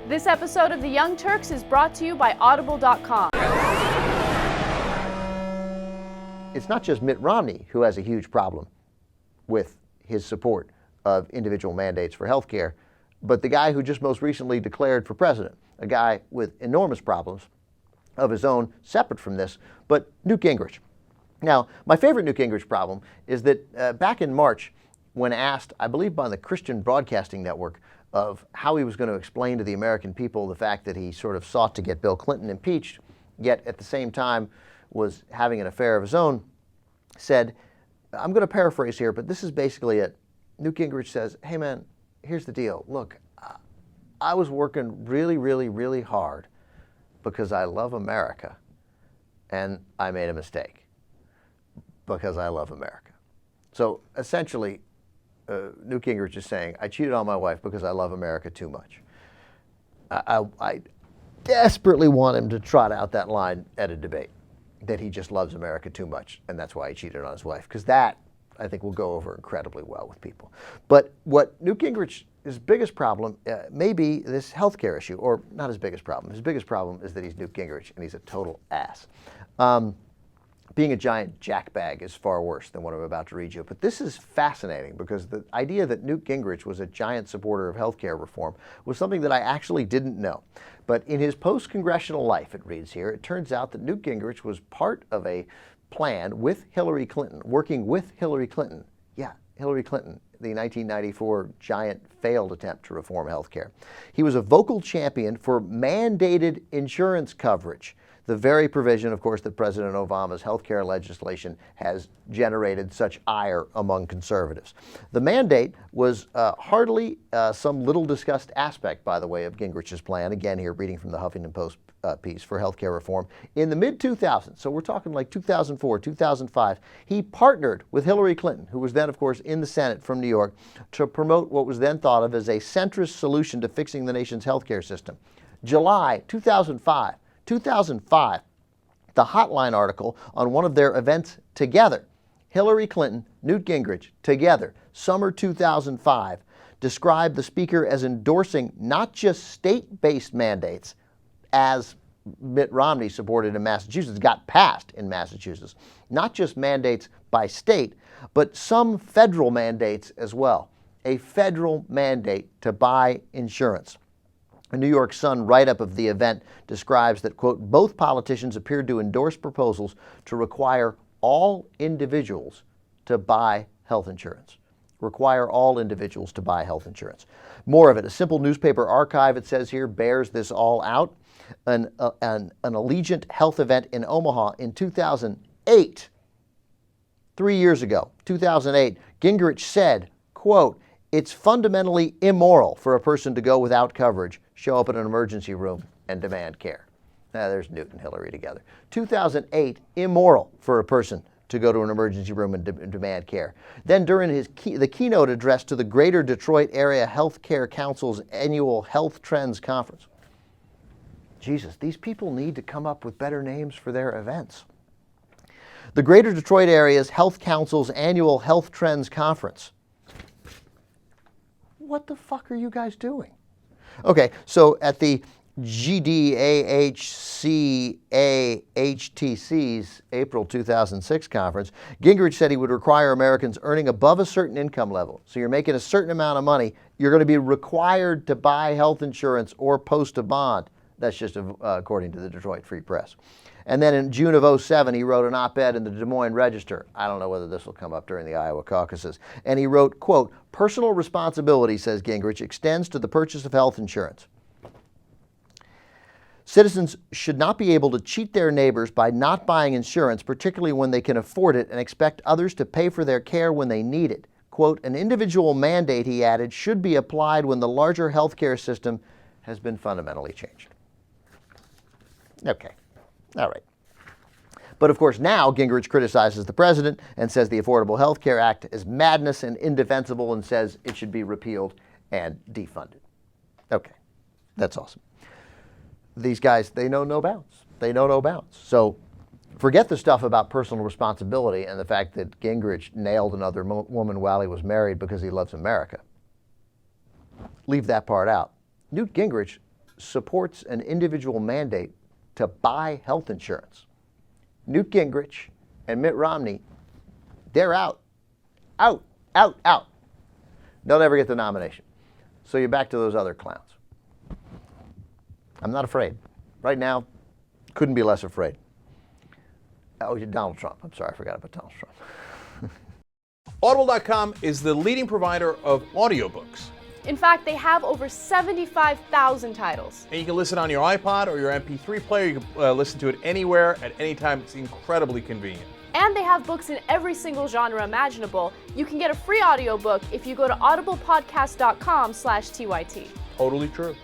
This episode of The Young Turks is brought to you by Audible.com. It's not just Mitt Romney who has a huge problem with his support of individual mandates for health care, but the guy who just most recently declared for president, a guy with enormous problems of his own separate from this, but Newt Gingrich. Now, my favorite Newt Gingrich problem is that back in March, when asked, I believe by the Christian Broadcasting Network, of how he was going to explain to the American people the fact that he sort of sought to get Bill Clinton impeached, yet at the same time was having an affair of his own, said, I'm going to paraphrase here, but this is basically it. Newt Gingrich says, hey man, here's the deal. Look, I was working really hard because I love America, and I made a mistake because I love America. So essentially, Newt Gingrich is saying, I cheated on my wife because I love America too much. I desperately want him to trot out that line at a debate, that he just loves America too much, and that's why he cheated on his wife, because that, I think, will go over incredibly well with people. But what Newt Gingrich's biggest problem may be this health care issue, or not his biggest problem. His biggest problem is that he's Newt Gingrich, and he's a total ass. Being a giant jackbag is far worse than what I'm about to read you. But this is fascinating because the idea that Newt Gingrich was a giant supporter of health care reform was something that I actually didn't know. But in his post-congressional life, it reads here, it turns out that Newt Gingrich was part of a plan with Hillary Clinton, working with Hillary Clinton. Yeah, Hillary Clinton, the 1994 giant failed attempt to reform health care. He was a vocal champion for mandated insurance coverage, the very provision, of course, that President Obama's health care legislation has generated such ire among conservatives. The mandate was hardly some little discussed aspect, by the way, of Gingrich's plan. Again, here reading from the Huffington Post piece for health care reform. In the mid-2000s, so we're talking like 2004, 2005, he partnered with Hillary Clinton, who was then, of course, in the Senate from New York, to promote what was then thought of as a centrist solution to fixing the nation's health care system. July 2005, the Hotline article on one of their events together, Hillary Clinton, Newt Gingrich, together, summer 2005, described the speaker as endorsing not just state-based mandates, as Mitt Romney supported in Massachusetts, got passed in Massachusetts, not just mandates by state, but some federal mandates as well, a federal mandate to buy insurance. A New York Sun write-up of the event describes that, quote, both politicians appeared to endorse proposals to require all individuals to buy health insurance. Require all individuals to buy health insurance. More of it. A simple newspaper archive, it says here, bears this all out. An Allegiant Health event in Omaha in 2008, 3 years ago, 2008, Gingrich said, quote, it's fundamentally immoral for a person to go without coverage, show up in an emergency room, and demand care. Now, there's Newt and Hillary together. 2008, immoral for a person to go to an emergency room and demand care. Then during the keynote address to the Greater Detroit Area Health Care Council's annual Health Trends Conference. Jesus, these people need to come up with better names for their events. The Greater Detroit Area's Health Council's annual Health Trends Conference. What the fuck are you guys doing? Okay, so at the GDAHCAHTC's April 2006 conference, Gingrich said he would require Americans earning above a certain income level. So you're making a certain amount of money, you're going to be required to buy health insurance or post a bond. That's just according to the Detroit Free Press. And then in June of 2007, he wrote an op-ed in the Des Moines Register. I don't know whether this will come up during the Iowa caucuses. And he wrote, quote, personal responsibility, says Gingrich, extends to the purchase of health insurance. Citizens should not be able to cheat their neighbors by not buying insurance, particularly when they can afford it, and expect others to pay for their care when they need it. Quote, an individual mandate, he added, should be applied when the larger healthcare system has been fundamentally changed. Okay. All right. But of course now Gingrich criticizes the president and says the Affordable Health Care Act is madness and indefensible and says it should be repealed and defunded. Okay. That's awesome. These guys, they know no bounds. They know no bounds. So forget the stuff about personal responsibility and the fact that Gingrich nailed another woman while he was married because he loves America. Leave that part out. Newt Gingrich supports an individual mandate to buy health insurance. Newt Gingrich and Mitt Romney, they're out. Out, out, out. They'll never get the nomination. So you're back to those other clowns. I'm not afraid. Right now, couldn't be less afraid. Oh, you're Donald Trump. I'm sorry, I forgot about Donald Trump. Audible.com is the leading provider of audiobooks. In fact, they have over 75,000 titles. And you can listen on your iPod or your MP3 player. You can listen to it anywhere, at any time. It's incredibly convenient. And they have books in every single genre imaginable. You can get a free audiobook if you go to audiblepodcast.com/TYT. Totally true.